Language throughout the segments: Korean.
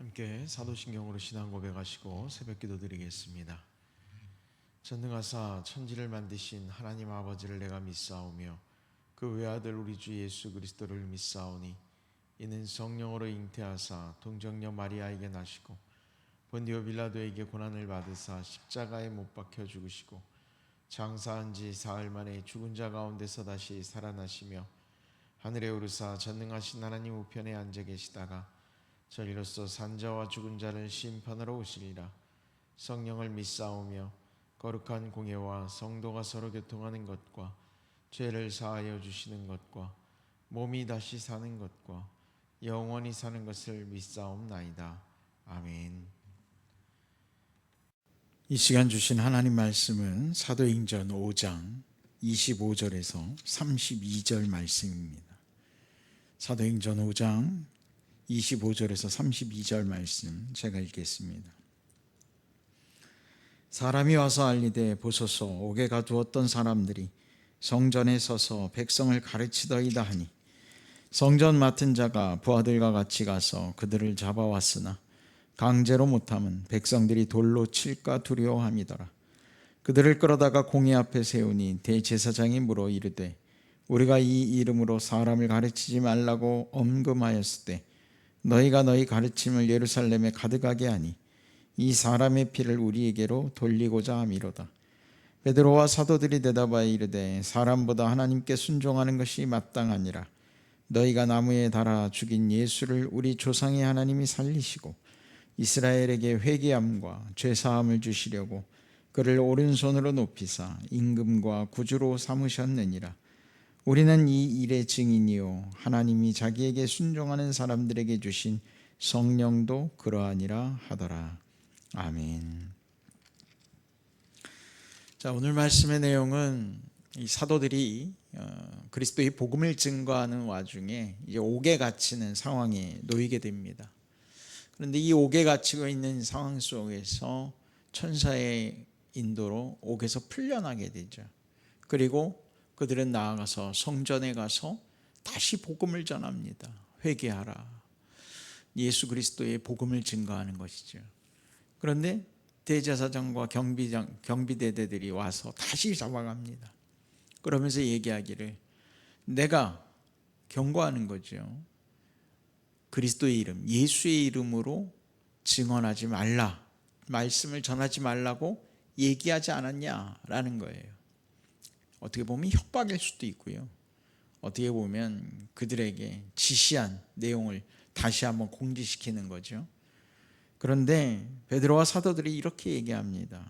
함께 사도신경으로 신앙 고백하시고 새벽기도 드리겠습니다. 전능하사 천지를 만드신 하나님 아버지를 내가 믿사오며 그 외아들 우리 주 예수 그리스도를 믿사오니 이는 성령으로 잉태하사 동정녀 마리아에게 나시고 본디오 빌라도에게 고난을 받으사 십자가에 못 박혀 죽으시고 장사한 지 사흘 만에 죽은 자 가운데서 다시 살아나시며 하늘에 오르사 전능하신 하나님 우편에 앉아 계시다가 저리로서 산자와 죽은 자를 심판하러 오시리라. 성령을 믿사오며 거룩한 공예와 성도가 서로 교통하는 것과 죄를 사하여 주시는 것과 몸이 다시 사는 것과 영원히 사는 것을 믿사옵나이다. 아멘. 이 시간 주신 하나님 말씀은 사도행전 5장 25절에서 32절 말씀입니다. 사도행전 5장 25절에서 32절 말씀 제가 읽겠습니다. 사람이 와서 알리되 보소서 옥에 가두었던 사람들이 성전에 서서 백성을 가르치더이다 하니 성전 맡은 자가 부하들과 같이 가서 그들을 잡아왔으나 강제로 못함은 백성들이 돌로 칠까 두려워함이더라. 그들을 끌어다가 공회 앞에 세우니 대제사장이 물어 이르되 우리가 이 이름으로 사람을 가르치지 말라고 엄금하였을 때 너희가 너희 가르침을 예루살렘에 가득하게 하니 이 사람의 피를 우리에게로 돌리고자 함이로다. 베드로와 사도들이 대답하여 이르되 사람보다 하나님께 순종하는 것이 마땅하니라. 너희가 나무에 달아 죽인 예수를 우리 조상의 하나님이 살리시고 이스라엘에게 회개함과 죄사함을 주시려고 그를 오른손으로 높이사 임금과 구주로 삼으셨느니라. 우리는 이 일의 증인이요 하나님이 자기에게 순종하는 사람들에게 주신 성령도 그러하니라 하더라. 아멘. 자, 오늘 말씀의 내용은 이 사도들이 그리스도의 복음을 증거하는 와중에 이제 옥에 갇히는 상황에 놓이게 됩니다. 그런데 이 옥에 갇히고 있는 상황 속에서 천사의 인도로 옥에서 풀려나게 되죠. 그리고 그들은 나아가서 성전에 가서 다시 복음을 전합니다. 회개하라. 예수 그리스도의 복음을 증거하는 것이죠. 그런데 대제사장과 경비대대들이 와서 다시 잡아갑니다. 그러면서 얘기하기를 내가 경고하는 거죠. 그리스도의 이름, 예수의 이름으로 증언하지 말라. 말씀을 전하지 말라고 얘기하지 않았냐라는 거예요. 어떻게 보면 협박일 수도 있고요. 어떻게 보면 그들에게 지시한 내용을 다시 한번 공지시키는 거죠. 그런데 베드로와 사도들이 이렇게 얘기합니다.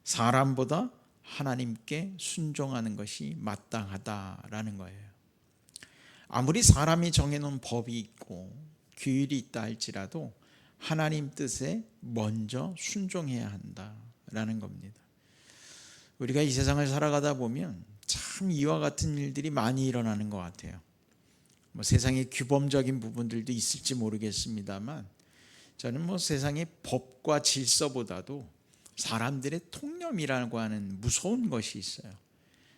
사람보다 하나님께 순종하는 것이 마땅하다라는 거예요. 아무리 사람이 정해놓은 법이 있고 규율이 있다 할지라도 하나님 뜻에 먼저 순종해야 한다라는 겁니다. 우리가 이 세상을 살아가다 보면 참 이와 같은 일들이 많이 일어나는 것 같아요. 세상에 규범적인 부분들도 있을지 모르겠습니다만 저는 세상의 법과 질서보다도 사람들의 통념이라고 하는 무서운 것이 있어요.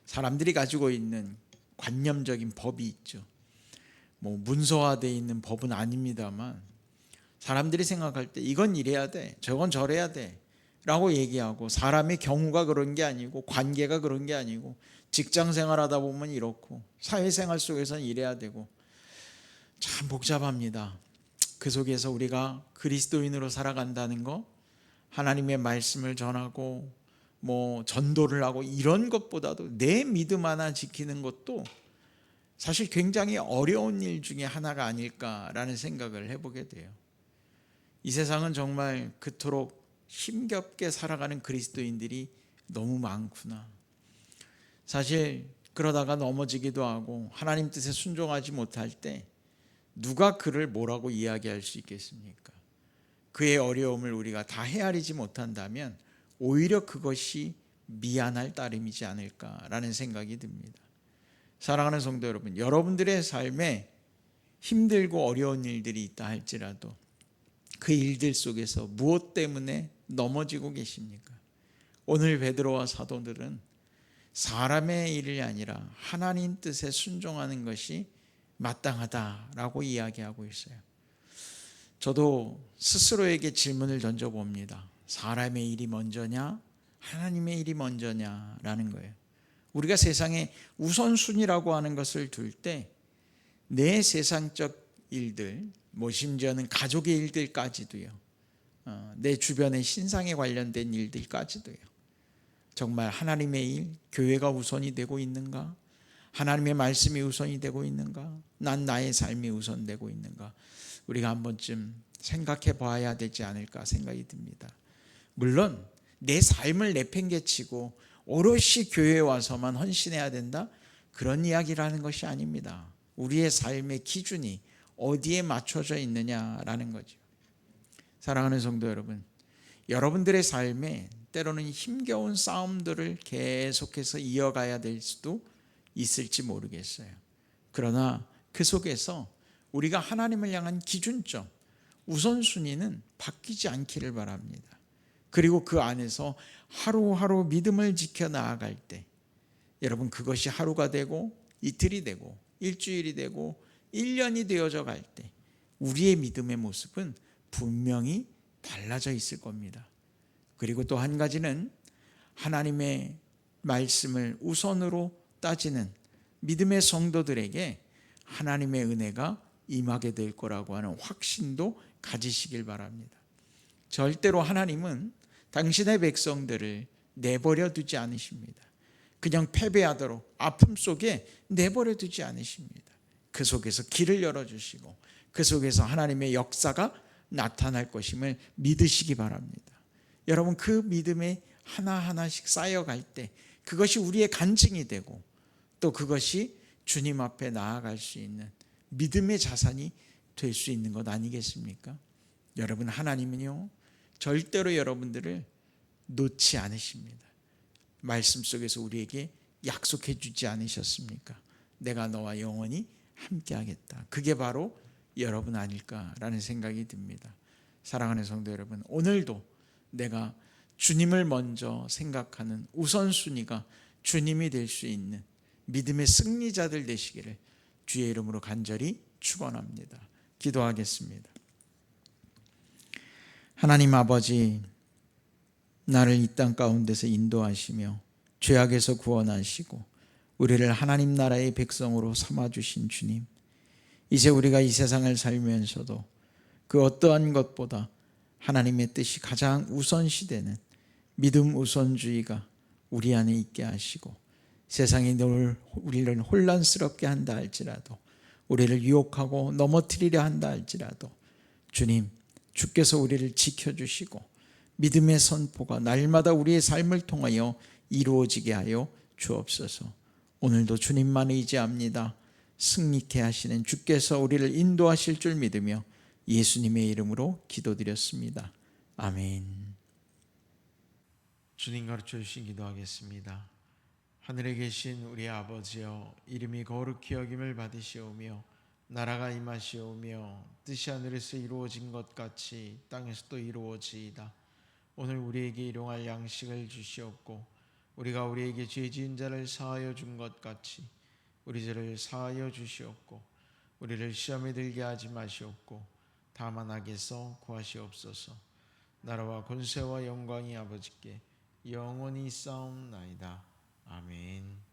사람들이 가지고 있는 관념적인 법이 있죠. 문서화되어 있는 법은 아닙니다만 사람들이 생각할 때 이건 이래야 돼, 저건 저래야 돼 라고 얘기하고 사람의 경우가 그런 게 아니고 관계가 그런 게 아니고 직장 생활하다 보면 이렇고 사회생활 속에서는 이래야 되고 참 복잡합니다. 그 속에서 우리가 그리스도인으로 살아간다는 거, 하나님의 말씀을 전하고 전도를 하고 이런 것보다도 내 믿음 하나 지키는 것도 사실 굉장히 어려운 일 중에 하나가 아닐까라는 생각을 해보게 돼요. 이 세상은 정말 그토록 힘겹게 살아가는 그리스도인들이 너무 많구나. 사실 그러다가 넘어지기도 하고 하나님 뜻에 순종하지 못할 때 누가 그를 뭐라고 이야기할 수 있겠습니까? 그의 어려움을 우리가 다 헤아리지 못한다면 오히려 그것이 미안할 따름이지 않을까라는 생각이 듭니다. 사랑하는 성도 여러분, 여러분들의 삶에 힘들고 어려운 일들이 있다 할지라도 그 일들 속에서 무엇 때문에 넘어지고 계십니까? 오늘 베드로와 사도들은 사람의 일이 아니라 하나님 뜻에 순종하는 것이 마땅하다라고 이야기하고 있어요. 저도 스스로에게 질문을 던져봅니다. 사람의 일이 먼저냐? 하나님의 일이 먼저냐라는 거예요. 우리가 세상에 우선순위라고 하는 것을 둘 때 내 세상적 일들, 심지어는 가족의 일들까지도요, 내 주변의 신상에 관련된 일들까지도요, 정말 하나님의 일, 교회가 우선이 되고 있는가? 하나님의 말씀이 우선이 되고 있는가? 난 나의 삶이 우선되고 있는가? 우리가 한 번쯤 생각해 봐야 되지 않을까 생각이 듭니다. 물론 내 삶을 내팽개치고 오롯이 교회에 와서만 헌신해야 된다? 그런 이야기라는 것이 아닙니다. 우리의 삶의 기준이 어디에 맞춰져 있느냐라는 거죠. 사랑하는 성도 여러분, 여러분들의 삶에 때로는 힘겨운 싸움들을 계속해서 이어가야 될 수도 있을지 모르겠어요. 그러나 그 속에서 우리가 하나님을 향한 기준점, 우선순위는 바뀌지 않기를 바랍니다. 그리고 그 안에서 하루하루 믿음을 지켜 나아갈 때, 여러분, 그것이 하루가 되고 이틀이 되고 일주일이 되고 1년이 되어져 갈 때 우리의 믿음의 모습은 분명히 달라져 있을 겁니다. 그리고 또 한 가지는 하나님의 말씀을 우선으로 따지는 믿음의 성도들에게 하나님의 은혜가 임하게 될 거라고 하는 확신도 가지시길 바랍니다. 절대로 하나님은 당신의 백성들을 내버려 두지 않으십니다. 그냥 패배하도록 아픔 속에 내버려 두지 않으십니다. 그 속에서 길을 열어주시고 그 속에서 하나님의 역사가 나타날 것임을 믿으시기 바랍니다. 여러분, 그 믿음에 하나하나씩 쌓여갈 때 그것이 우리의 간증이 되고 또 그것이 주님 앞에 나아갈 수 있는 믿음의 자산이 될 수 있는 것 아니겠습니까? 여러분, 하나님은요 절대로 여러분들을 놓지 않으십니다. 말씀 속에서 우리에게 약속해 주지 않으셨습니까? 내가 너와 영원히 함께 하겠다. 그게 바로 여러분 아닐까라는 생각이 듭니다. 사랑하는 성도 여러분, 오늘도 내가 주님을 먼저 생각하는 우선순위가 주님이 될 수 있는 믿음의 승리자들 되시기를 주의 이름으로 간절히 축원합니다. 기도하겠습니다. 하나님 아버지, 나를 이 땅 가운데서 인도하시며 죄악에서 구원하시고 우리를 하나님 나라의 백성으로 삼아주신 주님, 이제 우리가 이 세상을 살면서도 그 어떠한 것보다 하나님의 뜻이 가장 우선시되는 믿음 우선주의가 우리 안에 있게 하시고, 세상이 우리를 혼란스럽게 한다 할지라도, 우리를 유혹하고 넘어뜨리려 한다 할지라도 주님, 주께서 우리를 지켜주시고 믿음의 선포가 날마다 우리의 삶을 통하여 이루어지게 하여 주옵소서. 오늘도 주님만 의지합니다. 승리케 하시는 주께서 우리를 인도하실 줄 믿으며 예수님의 이름으로 기도드렸습니다. 아멘. 주님 가르쳐 주신 기도하겠습니다. 하늘에 계신 우리 아버지여, 이름이 거룩히 여김을 받으시오며 나라가 임하시오며 뜻이 하늘에서 이루어진 것 같이 땅에서도 이루어지이다. 오늘 우리에게 일용할 양식을 주시옵고 우리가 우리에게 죄 지은 자를 사하여 준 것 같이 우리 죄를 사하여 주시옵고 우리를 시험에 들게 하지 마시옵고 다만 악에서 구하시옵소서. 나라와 권세와 영광이 아버지께 영원히 있사옵나이다. 아멘.